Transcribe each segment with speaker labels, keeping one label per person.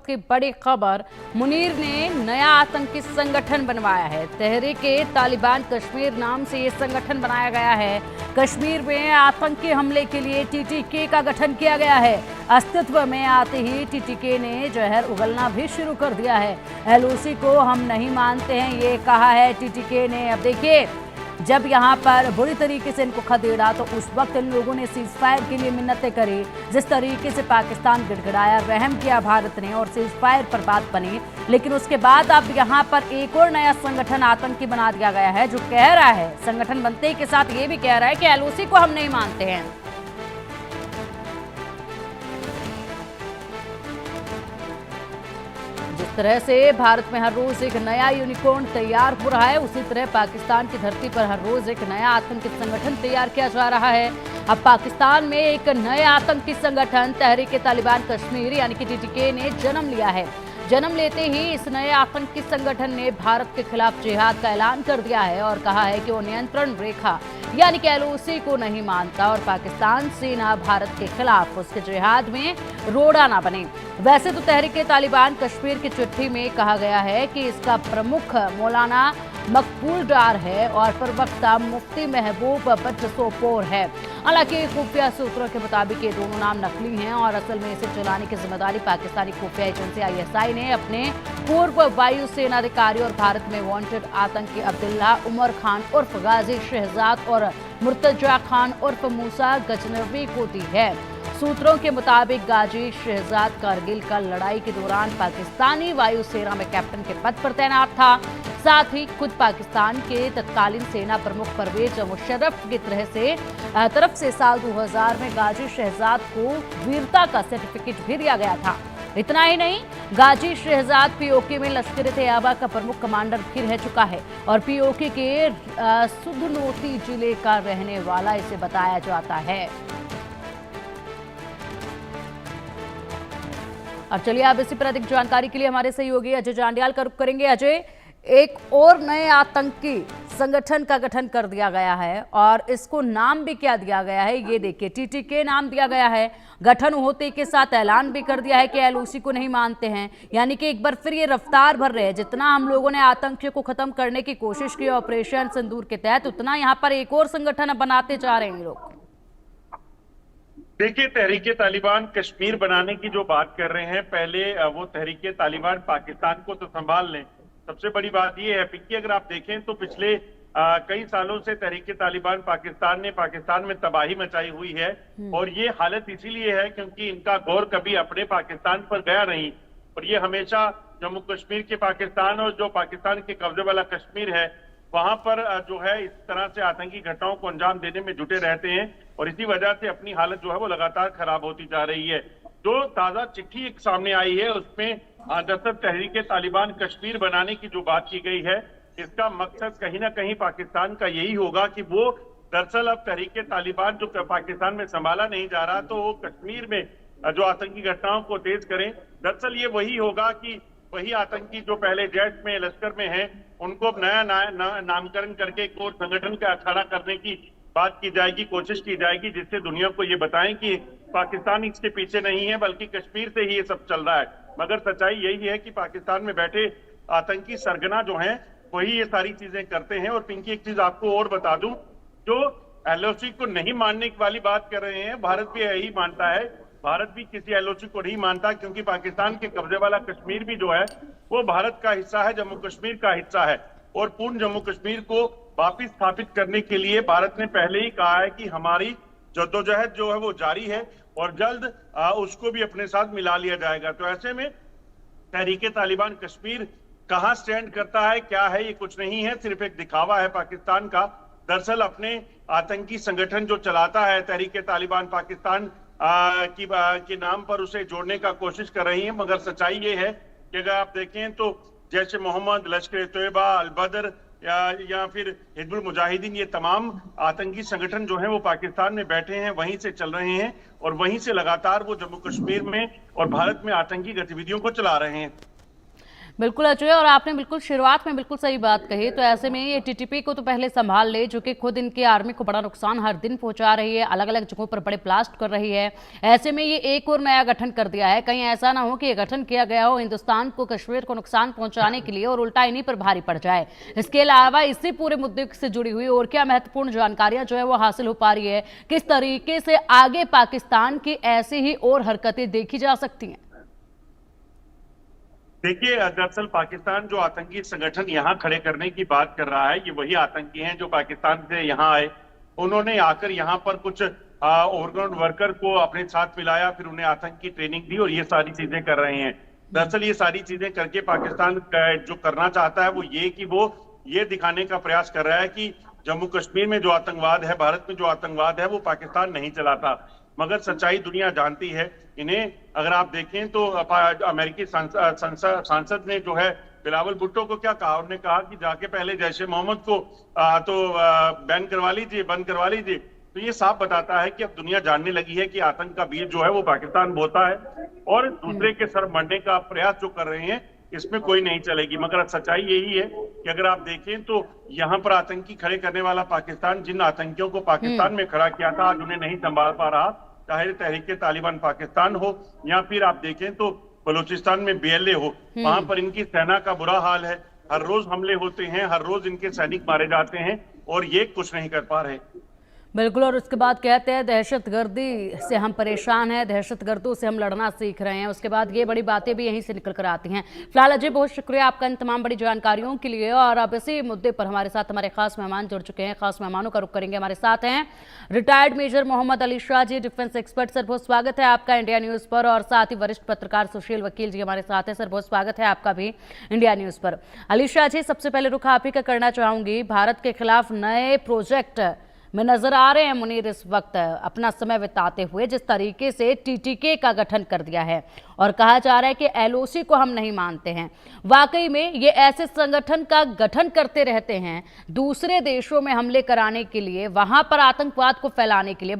Speaker 1: की बड़ी खबर, मुनीर ने नया आतंकी संगठन बनवाया है। तहरीक-ए-तालिबान कश्मीर नाम से ये संगठन बनाया गया है। कश्मीर में आतंकी हमले के लिए टीटीके का गठन किया गया है। अस्तित्व में आते ही टीटीके ने जहर उगलना भी शुरू कर दिया है। एलओसी को हम नहीं मानते हैं, ये कहा है टीटीके ने। अब देखिए, जब यहाँ पर बुरी तरीके से इनको खदेड़ा तो उस वक्त इन लोगों ने सीज फायर के लिए मिन्नतें करी। जिस तरीके से पाकिस्तान गिड़गिड़ाया, रहम किया भारत ने और सीज फायर पर बात बनी। लेकिन उसके बाद अब यहाँ पर एक और नया संगठन आतंकी बना दिया गया है, जो कह रहा है, संगठन बनते के साथ ये भी कह रहा है कि एलओसी को हम नहीं मानते हैं। जिस तरह से भारत में हर रोज एक नया यूनिकॉर्न तैयार हो रहा है, उसी तरह पाकिस्तान की धरती पर हर रोज एक नया आतंकी संगठन तैयार किया जा रहा है। अब पाकिस्तान में एक नए आतंकी संगठन तहरीक-ए-तालिबान कश्मीर यानी कि टीटीके ने जन्म लिया है। जन्म लेते ही इस नए आतंकी संगठन ने भारत के खिलाफ जिहाद का ऐलान कर दिया है और कहा है कि वो नियंत्रण रेखा यानी कि एलओसी को नहीं मानता और पाकिस्तान सेना भारत के खिलाफ उसके जिहाद में रोड़ा ना बने। वैसे तो तहरीक-ए-तालिबान कश्मीर की चिट्ठी में कहा गया है कि इसका प्रमुख मौलाना मकबूल डार है और प्रवक्ता मुफ्ती महबूब बट सोपोर है। हालांकि खुफिया सूत्रों के मुताबिक ये दोनों नाम नकली हैं और असल में इसे चलाने की जिम्मेदारी पाकिस्तानी खुफिया एजेंसी आईएसआई ने अपने पूर्व वायुसेना अधिकारी और भारत में वांटेड आतंकी अब्दुल्ला उमर खान उर्फ गाजी शहजाद और मुर्तजा खान उर्फ मूसा गजनवी को दी है। सूत्रों के मुताबिक गाजी शहजाद कारगिल का लड़ाई के दौरान पाकिस्तानी वायुसेना में कैप्टन के पद पर तैनात था। साथ ही खुद पाकिस्तान के तत्कालीन सेना प्रमुख परवेज मुशर्रफ की तरफ से साल 2000 में गाजी शहजाद को वीरता का सर्टिफिकेट भी दिया गया था। इतना ही नहीं, गाजी शहजाद पीओके में लश्कर-ए-तैयबा का प्रमुख कमांडर भी रह चुका है और पीओके के सुधनोती जिले का रहने वाला इसे बताया जाता है। अब चलिए, आप इसी पर अधिक जानकारी के लिए हमारे सहयोगी अजय जांडियाल का रुख करेंगे। अजय, एक और नए आतंकी संगठन का गठन कर दिया गया है और इसको नाम भी क्या दिया गया है, ये देखिए, टीटीके नाम दिया गया है। गठन होते के साथ ऐलान भी कर दिया है कि एलओसी को नहीं मानते हैं, यानी कि एक बार फिर ये रफ्तार भर रहे हैं। जितना हम लोगों ने आतंकियों को खत्म करने की कोशिश की ऑपरेशन सिंदूर के तहत, उतना यहाँ पर एक और संगठन बनाते जा रहे हैं लोग।
Speaker 2: देखिए, तहरीक-ए-तालिबान कश्मीर बनाने की जो बात कर रहे हैं, पहले वो तहरीक-ए-तालिबान पाकिस्तान को तो संभाल लें। सबसे बड़ी बात ये है पिंकी, अगर आप देखें तो पिछले कई सालों से तहरीक-ए-तालिबान पाकिस्तान ने पाकिस्तान में तबाही मचाई हुई है और ये हालत इसीलिए है क्योंकि इनका गौर कभी अपने पाकिस्तान पर गया नहीं और ये हमेशा जम्मू कश्मीर के पाकिस्तान और जो पाकिस्तान के कब्जे वाला कश्मीर है वहां पर जो है इस तरह से आतंकी घटनाओं को अंजाम देने में जुटे रहते हैं और इसी वजह से अपनी हालत जो है वो लगातार खराब होती जा रही है। जो ताजा चिट्ठी एक सामने आई है उसमें दरअसल तहरीक-ए-तालिबान कश्मीर बनाने की जो बात की गई है, इसका मकसद कहीं ना कहीं पाकिस्तान का यही होगा कि वो दरअसल अब तहरीक-ए-तालिबान जो पाकिस्तान में संभाला नहीं जा रहा तो वो कश्मीर में जो आतंकी घटनाओं को तेज करें। दरअसल ये वही होगा कि वही आतंकी जो पहले जैश में लश्कर में हैं उनको नया नामकरण करके एक और संगठन का खड़ा करने की बात की जाएगी, कोशिश की जाएगी, जिससे दुनिया को ये बताएं कि पाकिस्तान इसके पीछे नहीं है बल्कि कश्मीर से ही ये सब चल रहा है। मगर सच्चाई यही है कि पाकिस्तान में बैठे आतंकी सरगना जो हैं वही ये सारी चीजें करते हैं। और पिंकी, एक चीज आपको और बता दूं, जो एलओसी को नहीं मानने वाली बात कर रहे हैं, भारत भी यही मानता है। भारत भी किसी एलओसी को नहीं मानता क्योंकि पाकिस्तान के कब्जे वाला कश्मीर भी जो है वो भारत का हिस्सा है, जम्मू कश्मीर का हिस्सा है और पूर्ण जम्मू कश्मीर को वापिस स्थापित करने के लिए भारत ने पहले ही कहा है कि हमारी जद्दोजहद जो है वो जारी है और जल्द उसको भी अपने साथ मिला लिया जाएगा। तो ऐसे में तहरीक-ए-तालिबान कश्मीर कहां स्टैंड करता है, क्या है, ये कुछ नहीं है, सिर्फ एक दिखावा है पाकिस्तान का। दरअसल अपने आतंकी संगठन जो चलाता है तहरीक-ए-तालिबान पाकिस्तान के नाम पर उसे जोड़ने का कोशिश कर रही है। मगर सच्चाई ये है कि अगर आप देखें तो जैसे मोहम्मद, लश्कर-ए-तैयबा, अल-बदर या फिर हिजबुल मुजाहिदीन, ये तमाम आतंकी संगठन जो हैं वो पाकिस्तान में बैठे हैं, वहीं से चल रहे हैं और वहीं से लगातार वो जम्मू कश्मीर में और भारत में आतंकी गतिविधियों को चला रहे हैं।
Speaker 1: बिल्कुल अजय, और आपने बिल्कुल शुरुआत में बिल्कुल सही बात कही। तो ऐसे में ये टीटीपी को तो पहले संभाल ले, जो कि खुद इनकी आर्मी को बड़ा नुकसान हर दिन पहुंचा रही है, अलग अलग जगहों पर बड़े ब्लास्ट कर रही है। ऐसे में ये एक और नया गठन कर दिया है। कहीं ऐसा ना हो कि ये गठन किया गया हो हिंदुस्तान को, कश्मीर को नुकसान पहुंचाने के लिए और उल्टा इन्हीं पर भारी पड़ जाए। इसके अलावा इसी पूरे मुद्दे से जुड़ी हुई और क्या महत्वपूर्ण जानकारियां जो है वो हासिल हो पा रही है, किस तरीके से आगे पाकिस्तान की ऐसी ही और हरकतें देखी जा सकती हैं?
Speaker 2: देखिए, दरअसल पाकिस्तान जो आतंकी संगठन यहाँ खड़े करने की बात कर रहा है, ये वही आतंकी हैं जो पाकिस्तान से यहाँ आए। उन्होंने आकर यहाँ पर कुछ ओवरग्राउंड वर्कर को अपने साथ मिलाया, फिर उन्हें आतंक की ट्रेनिंग दी और ये सारी चीजें कर रहे हैं। दरअसल ये सारी चीजें करके पाकिस्तान जो करना चाहता है वो ये कि वो ये दिखाने का प्रयास कर रहा है कि जम्मू कश्मीर में जो आतंकवाद है, भारत में जो आतंकवाद है, वो पाकिस्तान नहीं चलाता। मगर सच्चाई दुनिया जानती है। इन्हें अगर आप देखें तो अमेरिकी सांसद ने जो है बिलावल भुट्टो को क्या कहा, उन्होंने कहा कि जाके पहले जैश ए मोहम्मद को बैन करवा लीजिए, बंद करवा लीजिए। तो ये साफ बताता है कि अब दुनिया जानने लगी है कि आतंक का बीज जो है वो पाकिस्तान बोता है, और दूसरे के सर मरने का प्रयास जो कर रहे हैं इसमें कोई नहीं चलेगी। मगर सच्चाई यही है कि अगर आप देखें तो यहाँ पर आतंकी खड़े करने वाला पाकिस्तान, जिन आतंकियों को पाकिस्तान में खड़ा किया था, आज उन्हें नहीं संभाल पा रहा, चाहे तहरीक तालिबान पाकिस्तान हो या फिर आप देखें तो बलूचिस्तान में बीएलए हो। वहां पर इनकी सेना का बुरा हाल है, हर रोज हमले होते हैं, हर रोज इनके सैनिक मारे जाते हैं और ये कुछ नहीं कर पा रहे।
Speaker 1: बिल्कुल, और उसके बाद कहते हैं दहशतगर्दी से हम परेशान हैं, दहशतगर्दों से हम लड़ना सीख रहे हैं। उसके बाद ये बड़ी बातें भी यहीं से निकल कर आती हैं। फिलहाल अजय, बहुत शुक्रिया आपका इन तमाम बड़ी जानकारियों के लिए। और अब इसी मुद्दे पर हमारे साथ हमारे खास मेहमान जुड़ चुके हैं। खास मेहमानों का रुख करेंगे। हमारे साथ हैं retired major Mohammad Ali Shah ji, defence expert. Sir, बहुत स्वागत है आपका इंडिया न्यूज़ पर। और साथ ही वरिष्ठ पत्रकार सुशील वकील जी हमारे साथ हैं। सर, बहुत स्वागत है आपका भी इंडिया न्यूज़ पर। अली शाह जी, सबसे पहले रुख आप ही का करना चाहूंगी। भारत के खिलाफ नए प्रोजेक्ट में नजर आ रहे हैं मुनीर इस वक्त अपना समय बिताते हुए, जिस तरीके से टीटीके का गठन कर दिया है और कहा जा रहा है कि एलओसी को हम नहीं मानते हैं। वाकई में ये ऐसे संगठन का गठन करते रहते हैं दूसरे देशों में हमले कराने के लिए, वहां पर आतंकवाद को फैलाने के लिए।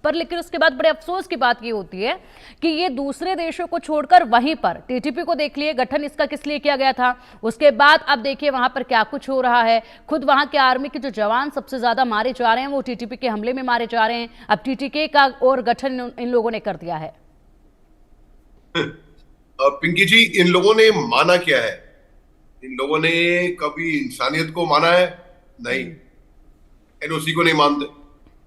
Speaker 1: पर लेकिन उसके बाद बड़े अफसोस की बात ये होती है कि ये दूसरे देशों को छोड़कर वहीं पर टीटीपी को देख लिए, गठन इसका किस लिए किया गया था, उसके बाद अब देखिए वहां पर क्या कुछ हो रहा है। खुद वहां के आर्मी के जो जवान सबसे ज्यादा मारे जा रहे हैं वो टीटीपी के हमले में मारे जा रहे हैं। अब टीटीके का और गठन इन लोगों ने कर दिया है।
Speaker 3: पिंकी जी, इन लोगों ने माना क्या है? इन लोगों ने कभी इंसानियत को माना है? नहीं। एनओसी को नहीं मानते।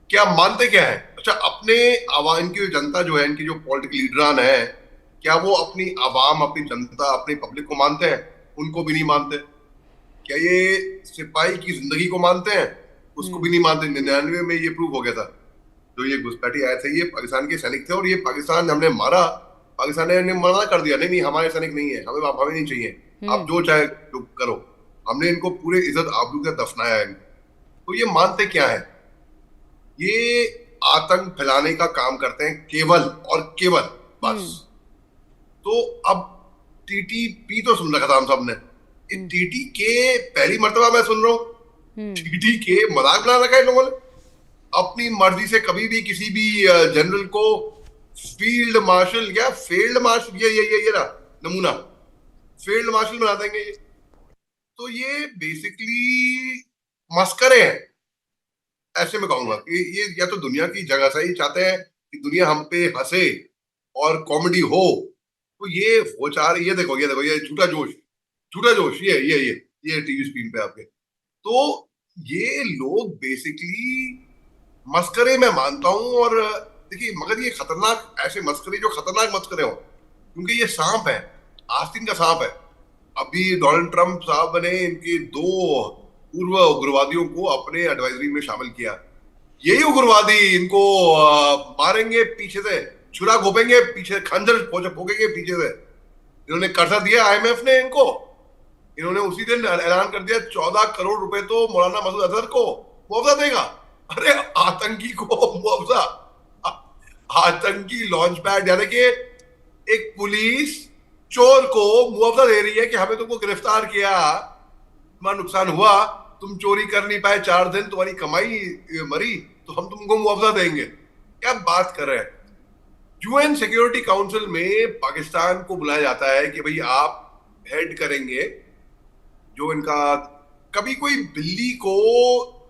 Speaker 3: क्या मानते क्या है? अच्छा, अपने आवाम, इनकी जो जनता जो है, इनकी जो पॉलिटिकल लीडरान है, क्या वो अपनी आवाम, अपनी जनता, अपनी पब्लिक को मानते हैं? उनको भी नहीं मानते। क्या ये सिपाही की जिंदगी को मानते हैं? उसको भी नहीं मानते। 99 में ये प्रूव हो गया था, जो ये घुसपैठी आए थे, ये पाकिस्तान के सैनिक थे और ये पाकिस्तान हमने मारा, पाकिस्तान ने मना कर दिया, नहीं हमारे सैनिक नहीं है, हमें नहीं चाहिए, आप जो चाहे जो करो। हमने इनको पूरे इज्जत आबरू के दफनाया है। तो ये मानते क्या है? ये आतंक फैलाने का काम करते हैं केवल और केवल, बस। तो अब टीटीपी तो सुन रखा था हम सबने, टीटी के पहली मर्तबा मैं सुन रहा हूँ टीटी के मजाक बना रखा है इन लोगों ने। अपनी मर्जी से कभी भी किसी भी जनरल को फील्ड मार्शल या फील्ड मार्शल, ये ना नमूना फील्ड मार्शल बना देंगे ये। तो ये बेसिकली मस्करे हैं, ऐसे में कहूंगा कि ये या तो दुनिया की जगहसाही चाहते हैं कि दुनिया हम पे हंसे और कॉमेडी हो। तो ये वो चाह रही है, देखो ये झूठा जोश ये टीवी स्क्रीन पे आपके। तो ये लोग बेसिकली मस्करे मैं मानता हूं। और देखिए, मगर ये खतरनाक, ऐसे मस्करे जो खतरनाक मस्करे हो, क्योंकि ये सांप है, आस्तीन का सांप है। अभी डोनाल्ड ट्रंप साहब ने इनके 2 पूर्व उग्रवादियों को अपने एडवाइजरी में शामिल किया। यही उग्रवादी इनको मारेंगे पीछे से, छुरा घोपेंगे पीछे, खंजर भोगेंगे पीछे से। इन्होंने कर्जा दिया IMF ने इनको। इन्होंने उसी दिन ऐलान कर दिया 14 करोड़ रुपए तो मौलाना मसूद अजहर को मुआवजा देगा। अरे आतंकी को मुआवजा, आतंकी लॉन्च पैड, यानी कि एक पुलिस चोर को मुआवजा दे रही है कि हमें तुमको गिरफ्तार किया, तुम्हारा नुकसान हुआ, तुम चोरी कर नहीं पाए 4 दिन, तुम्हारी कमाई मरी, तो हम तुमको मुआवजा देंगे। क्या बात कर रहे हैं? UN सिक्योरिटी काउंसिल में पाकिस्तान को बुलाया जाता है कि भाई आप हेड करेंगे, जो इनका, कभी कोई बिल्ली को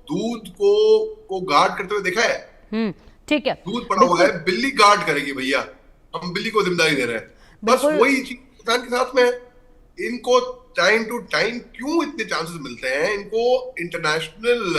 Speaker 3: दूध को गार्ड करते हुए देखा है?
Speaker 1: ठीक है,
Speaker 3: दूध पड़ा हुआ
Speaker 1: बिल्कुल
Speaker 3: है, बिल्ली गार्ड करेगी भैया, हम बिल्ली को जिम्मेदारी दे रहे हैं। बस
Speaker 1: बिल्कुल।
Speaker 3: वही चीज किसान के साथ में है। इनको टाइम टू टाइम क्यों इतने चांसेस मिलते हैं? इनको इंटरनेशनल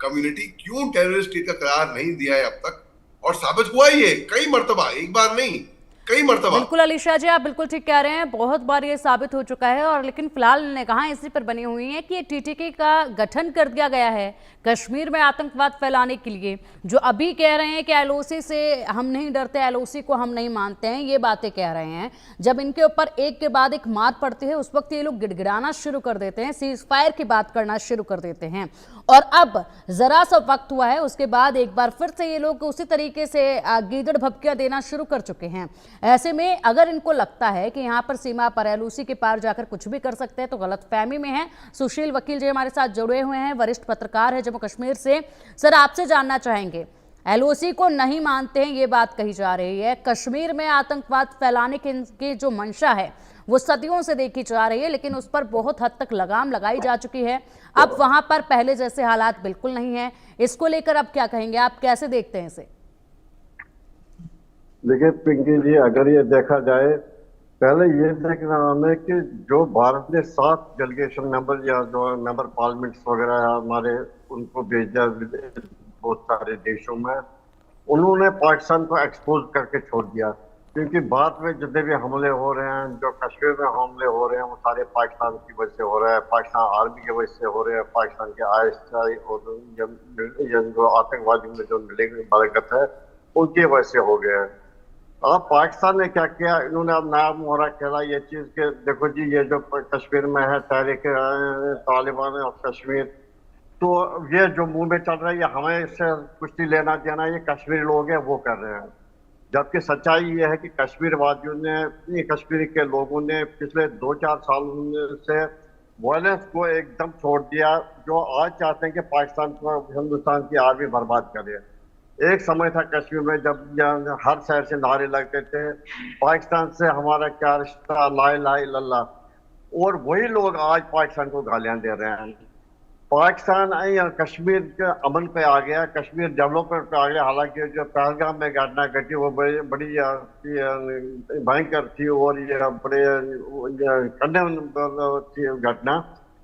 Speaker 3: कम्युनिटी क्यों टेररिस्ट स्टेट का करार नहीं दिया है अब तक? और साबित हुआ ही है कई मर्तबा, एक बार नहीं, कई मर्तबा।
Speaker 1: बिल्कुल अलीशा जी, आप बिल्कुल ठीक कह रहे हैं, बहुत बार ये साबित हो चुका है। और लेकिन फिलहाल निगाहें इसी पर बनी हुई हैं कि टीटीके का गठन कर दिया गया है कश्मीर में आतंकवाद फैलाने के लिए। जो अभी कह रहे हैं कि एलओसी से हम नहीं डरते, एलओसी को हम नहीं मानते हैं, ये बातें कह रहे हैं। जब इनके ऊपर एक के बाद एक मार पड़ती है उस वक्त ये लोग गिड़गिड़ाना शुरू कर देते हैं, सीज फायर की बात करना शुरू कर देते हैं। और अब जरा सा वक्त हुआ है उसके बाद एक बार फिर से ये लोग उसी तरीके से गीदड़ भभकियां देना शुरू कर चुके हैं। ऐसे में अगर इनको लगता है कि यहाँ पर सीमा पर एलओसी के पार जाकर कुछ भी कर सकते हैं तो गलतफहमी में है। सुशील वकील जी हमारे साथ जुड़े हुए हैं, वरिष्ठ पत्रकार है जम्मू कश्मीर से। सर, आपसे जानना चाहेंगे, एलओसी को नहीं मानते हैं ये बात कही जा रही है, कश्मीर में आतंकवाद फैलाने की जो मंशा है वो सदियों से देखी जा रही है, लेकिन उस पर बहुत हद तक लगाम लगाई जा चुकी है। अब वहां पर पहले जैसे हालात बिल्कुल नहीं है। इसको लेकर अब क्या कहेंगे, आप कैसे देखते हैं इसे?
Speaker 4: देखिए पिंकी जी, अगर ये देखा जाए, पहले ये देखना हमें कि जो भारत ने 7 डेलीगेशन मेंबर या जो मेंबर पार्लियामेंट्स वगैरह हमारे उनको भेजा बहुत सारे देशों में, उन्होंने पाकिस्तान को एक्सपोज करके छोड़ दिया। क्योंकि भारत में जितने भी हमले हो रहे हैं, जो कश्मीर में हमले हो रहे हैं, वो सारे पाकिस्तान की वजह से हो रहे हैं, पाकिस्तान आर्मी की वजह से हो रहे हैं, पाकिस्तान के ISI और जो आतंकवादी में जो बरकत है उनकी वजह से हो गए हैं। अब पाकिस्तान ने क्या किया, इन्होंने अब नया मोहरा खेला ये चीज के, देखो जी ये जो कश्मीर में है तहरीक तालिबान ऑफ कश्मीर, तो ये जो मुंह में चल रहा है, ये हमें इससे कुछ नहीं लेना देना, ये कश्मीरी लोग हैं वो कर रहे हैं। जबकि सच्चाई ये है कि कश्मीर वादियों ने, कश्मीर के लोगों ने पिछले 2-4 साल से वायलेंस को एकदम छोड़ दिया, जो आज चाहते हैं कि पाकिस्तान को, हिंदुस्तान की आर्मी बर्बाद करे। एक समय था कश्मीर में जब हर शहर से नारे लगते थे, पाकिस्तान से हमारा क्या रिश्ता, ला इलाहा इल्लल्लाह, और वही लोग आज पाकिस्तान को गालियां दे रहे हैं। पाकिस्तान कश्मीर के अमन पे आ गया, कश्मीर डेवलपमेंट पे आ गया। हालांकि जो पहलगाम में घटना घटी वो बड़ी भयंकर थी और ये बड़े थी घटना,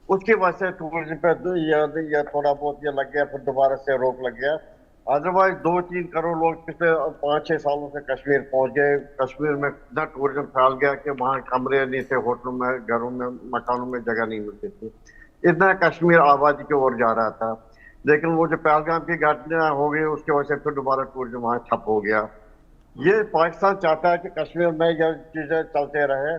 Speaker 4: उसकी वजह से टूरिज्म पे ये थोड़ा बहुत ये लग गया, फिर दोबारा से रोक लग गया। अदरवाइज 2-3 करोड़ लोग पिछले 5-6 सालों से कश्मीर पहुंच गए। कश्मीर में इतना टूरिज्म फैल गया कि वहाँ कमरे नहीं थे, होटलों में, घरों में, मकानों में जगह नहीं मिलती थी। इतना कश्मीर आबादी की ओर जा रहा था। लेकिन वो जो पहलगाम की घटना हो गई उसकी वजह से फिर दोबारा टूरिज्म वहाँ ठप हो गया। ये पाकिस्तान चाहता है कि कश्मीर में ये चीजें चलते रहे,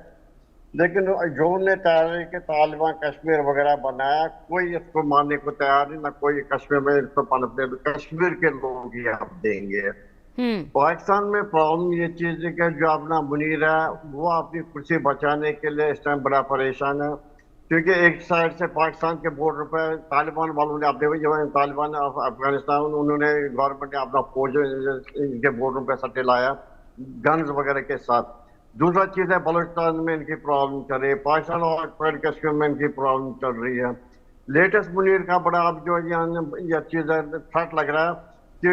Speaker 4: लेकिन जो ने तहरीक तालिबान कश्मीर वगैरह बनाया, कोई इसको मानने को तैयार नहीं, ना कोई कश्मीर में इसको पनपने, कश्मीर के लोग ही आप देंगे। पाकिस्तान में प्रॉब्लम ये चीज है कि जो अपना मुनीर है वो अपनी कुर्सी बचाने के लिए इस टाइम बड़ा परेशान है। क्योंकि एक साइड से पाकिस्तान के बॉर्डर पर तालिबान वालों ने अपने, जो तालिबान अफगानिस्तान, उन्होंने गवर्नमेंट ने अपना फौज इनके बॉर्डर पर सटे लाया गन्स वगैरह के साथ। दूसरा चीज है बलूचिस्तान में इनकी प्रॉब्लम चल रही है, पाकिस्तान और कश्मीर में इनकी प्रॉब्लम चल रही है। लेटेस्ट मुनीर का बड़ा अब जो ये चीज थ्रेट लग रहा है कि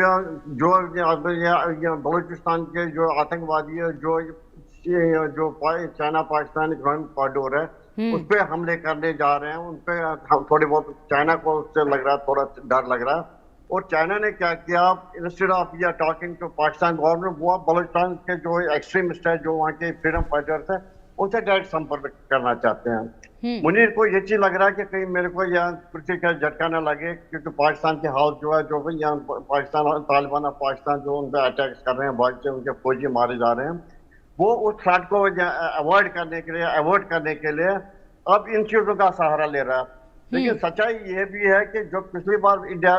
Speaker 4: जो बलूचिस्तान के जो आतंकवादी है, जो चाइना पाकिस्तान कॉरिडोर है उस पर हमले करने जा रहे हैं, उन पर थोड़ी बहुत चाइना को उससे लग रहा है, थोड़ा डर लग रहा है। और चाइना ने क्या किया, इंस्टेड ऑफ या टॉकिंग टू पाकिस्तान गवर्नमेंट, वो बलूचिस्तान के जो एक्सट्रीमिस्ट है, जो वहाँ के फ्रीडम फाइटर्स है, उनसे डायरेक्ट संपर्क करना चाहते हैं। मुनीर को ये चीज लग रहा है कि कहीं मेरे को यहाँ कुर्सी का झटका न लगे, क्योंकि पाकिस्तान के हाउस जो है, जो यहाँ पाकिस्तान तालिबान ऑफ पाकिस्तान जो उन पर अटैक्स कर रहे हैं, बहुत से उनके फौजी मारे जा रहे हैं, वो उस थ्रेट को अवॉइड करने के लिए अब इन चीजों का सहारा ले रहा है। लेकिन सच्चाई ये भी है कि जो पिछली बार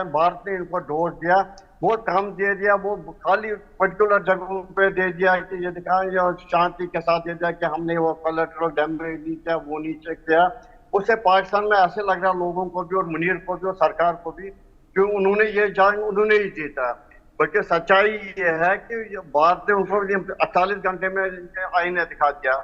Speaker 4: भारत ने इनको डोज दिया वो कम दे दिया, वो खाली पर्टिकुलर जगहों पे दे दिया कि ये दिखाएं, शांति के साथ दे दिया कि हमने वो कोलैटरल डैमेज नहीं किया, वो नीचे किया। उससे पाकिस्तान में ऐसे लग रहा लोगों को भी और मुनीर को भी और सरकार को भी कि उन्होंने ये जंग उन्होंने ही जीता। बल्कि सच्चाई ये है कि भारत ने उनको 48 घंटे में आईने दिखा दिया।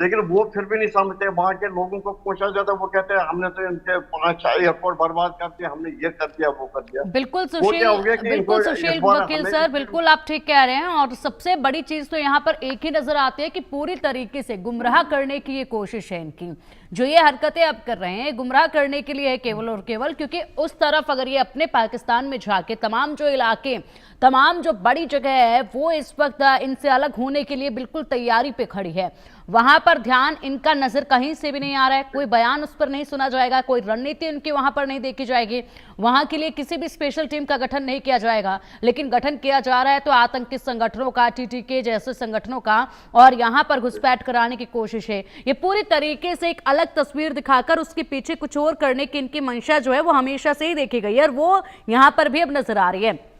Speaker 4: लेकिन वो फिर भी नहीं समझते। वहां के लोगों को पूछा जाता है, वो कहते हैं हमने तो इनके 5 एयरपोर्ट बर्बाद कर दिया, हमने ये कर दिया, वो कर दिया।
Speaker 1: बिल्कुल
Speaker 4: वो क्या हो गया कि
Speaker 1: बिल्कुल
Speaker 4: इनको
Speaker 1: सुशील
Speaker 4: इस बार
Speaker 1: वकील
Speaker 4: हमें
Speaker 1: सर, बिल्कुल आप ठीक कह रहे हैं। और सबसे बड़ी चीज तो यहाँ पर एक ही नजर आती है कि पूरी तरीके से गुमराह करने की ये कोशिश है इनकी। जो ये हरकतें अब कर रहे हैं गुमराह करने के लिए है केवल और केवल, क्योंकि उस तरफ अगर ये अपने पाकिस्तान में जाके तमाम जो इलाके, तमाम जो बड़ी जगह है वो इस वक्त इनसे अलग होने के लिए बिल्कुल तैयारी पे खड़ी है। वहां पर ध्यान इनका नजर कहीं से भी नहीं आ रहा है, कोई बयान उस पर नहीं सुना जाएगा, कोई रणनीति उनकी वहां पर नहीं देखी जाएगी, वहां के लिए किसी भी स्पेशल टीम का गठन नहीं किया जाएगा। लेकिन गठन किया जा रहा है तो आतंकी संगठनों का, टीटीके जैसे संगठनों का, और यहां पर घुसपैठ कराने की कोशिश है। ये पूरी तरीके से एक अलग तस्वीर दिखाकर उसके पीछे कुछ और करने की इनकी मंशा जो है वो हमेशा से ही देखी गई है, और वो यहां पर भी अब नजर आ रही है।